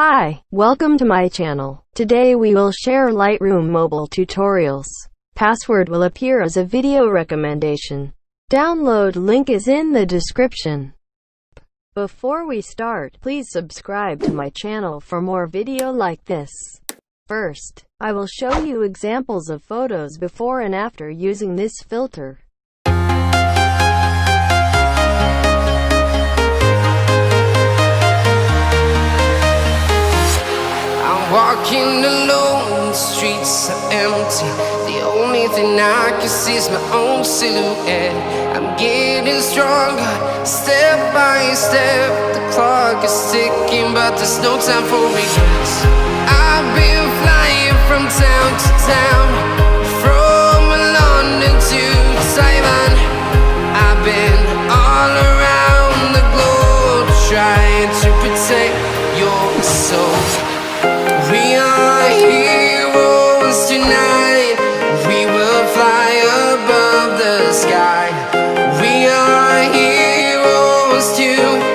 Hi, welcome to my channel. Today we will share Lightroom mobile tutorials. Password will appear as a video recommendation. Download link is in the description. Before we start, please subscribe to my channel for more video like this. First, I will show you examples of photos before and after using this filter. Walking alone, the streets are empty. The only thing I can see is my own silhouette. I'm getting stronger, step by step. The clock is ticking, but there's no time for regrets. I've been flying from town to town, from London to Taiwan. I've been all around the globe, trying to protect your soul. We are heroes tonight. We will fly above the sky. We are heroes tonight.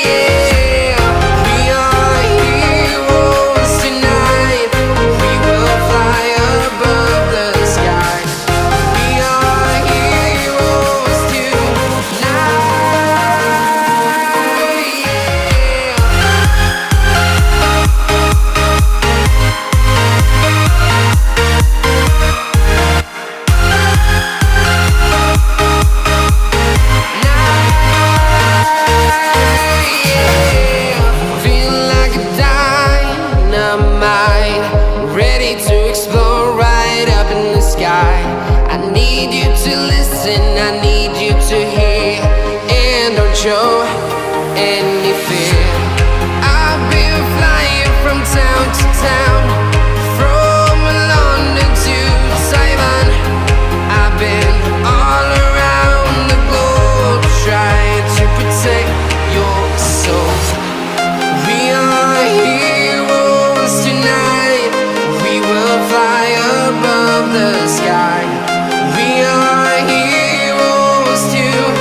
Yeah. We are heroes tonight. We will fly above the sky. We are heroes tonight. Show any fear. I've been flying from town to town, from London to Taiwan. I've been all around the globe, trying to protect your soul. We are heroes tonight. We will fly above the sky. We are heroes tonight.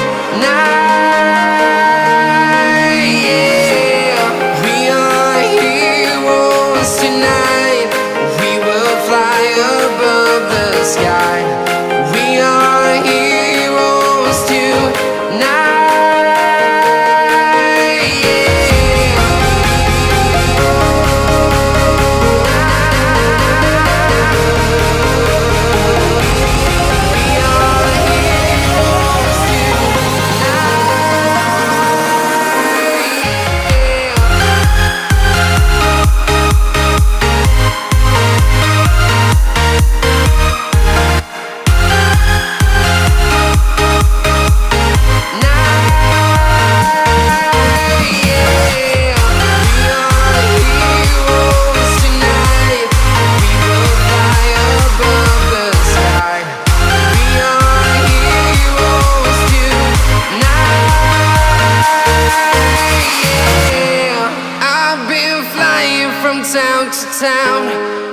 Town to town,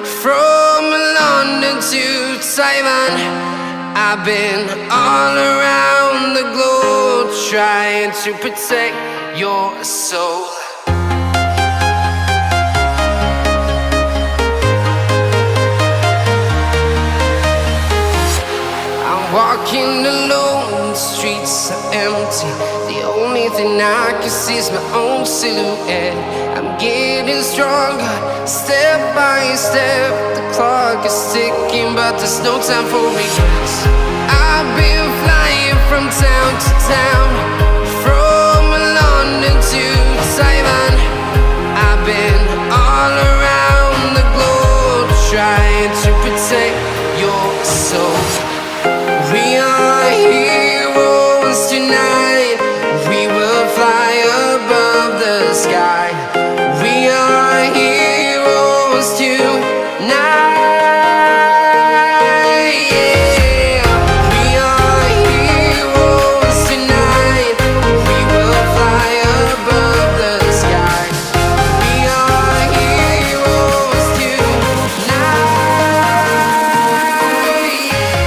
from London to Taiwan. I've been all around the globe, trying to protect your soul. I'm walking alone, the streets are empty. The only thing I can see is my own silhouette. I'm getting stronger, step by step. The clock is ticking, but there's no time for regrets. I've been flying from town to town, from London to Taiwan. I've been all around the globe, trying to protect your soul. We are heroes tonight. We will fly above the sky. We are heroes tonight. Yeah. We are heroes tonight. We will fly above the sky. We are heroes tonight. Yeah.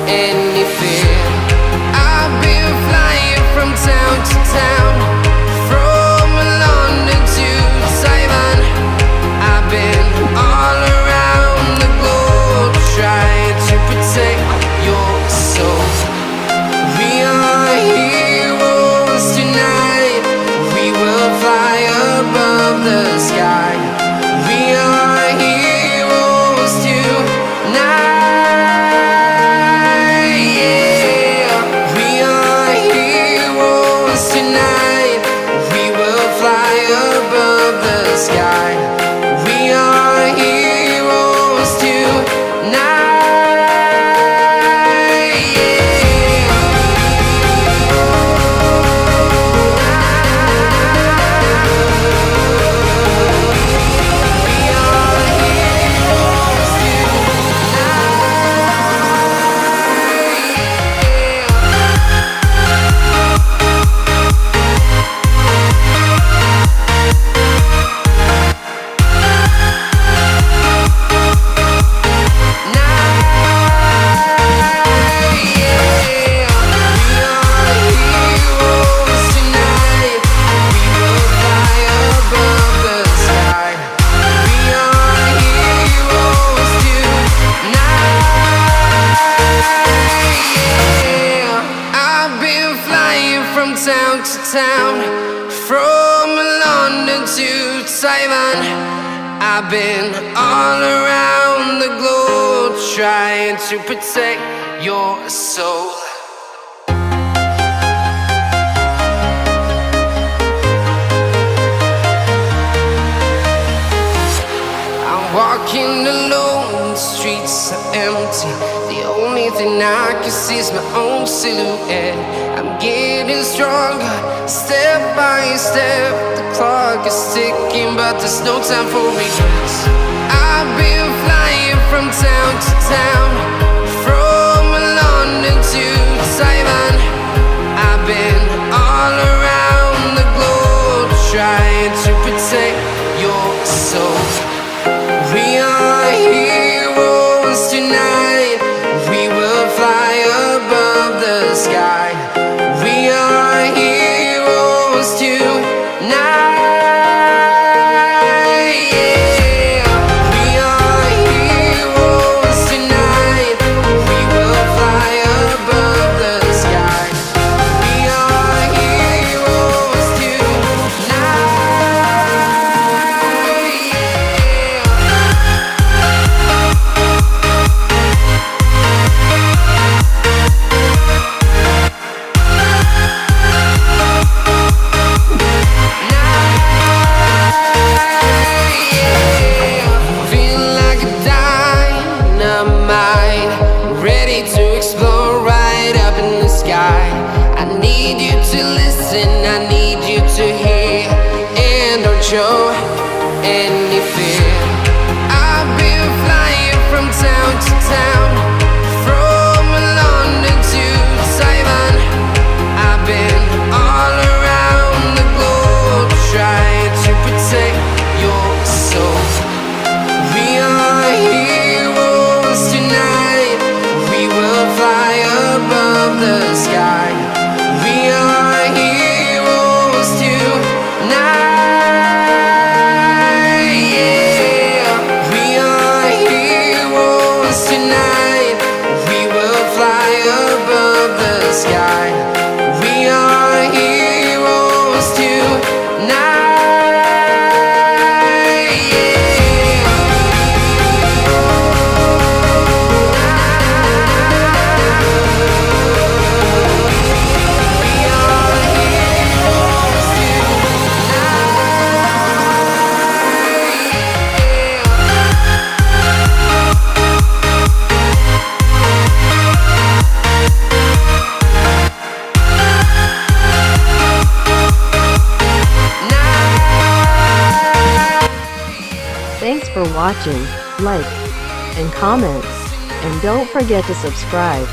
any fear. I've been flying from town to town, from London to Taiwan. I've been all around the globe trying to protect your soul. We are heroes tonight. We will fly above the sky. We are heroes tonight. Yeah. We are heroes tonight. We will fly above the sky. We are heroes tonight. Yeah. We are heroes town to town, from London to Taiwan. I've been all around the globe trying to protect your soul. I'm walking alone, the streets are empty. The only thing I can see is my own silhouette. I'm getting stronger, step by step. The clock is ticking, but there's no time for regrets. I've been flying from town to town, from London to Taiwan. I've been all around the globe trying to protect your soul. We are heroes tonight. We will fly above the sky. We are heroes tonight. Yeah. We are heroes tonight. We will fly above the sky. We are heroes tonight. Yeah. Feel like a dynamite, ready to explode right up in the sky. I need you to listen, I need you to hear, and don't show any fear. I've been flying from town to town, from London to Taiwan. I've been all around the globe trying to protect your soul. We are heroes tonight. We will fly above the sky. We are heroes tonight. Yeah. We are heroes tonight. We will fly above the sky. We are heroes tonight. Yeah. We are heroes tonight. Thanks for watching, like, and comment, and don't forget to subscribe.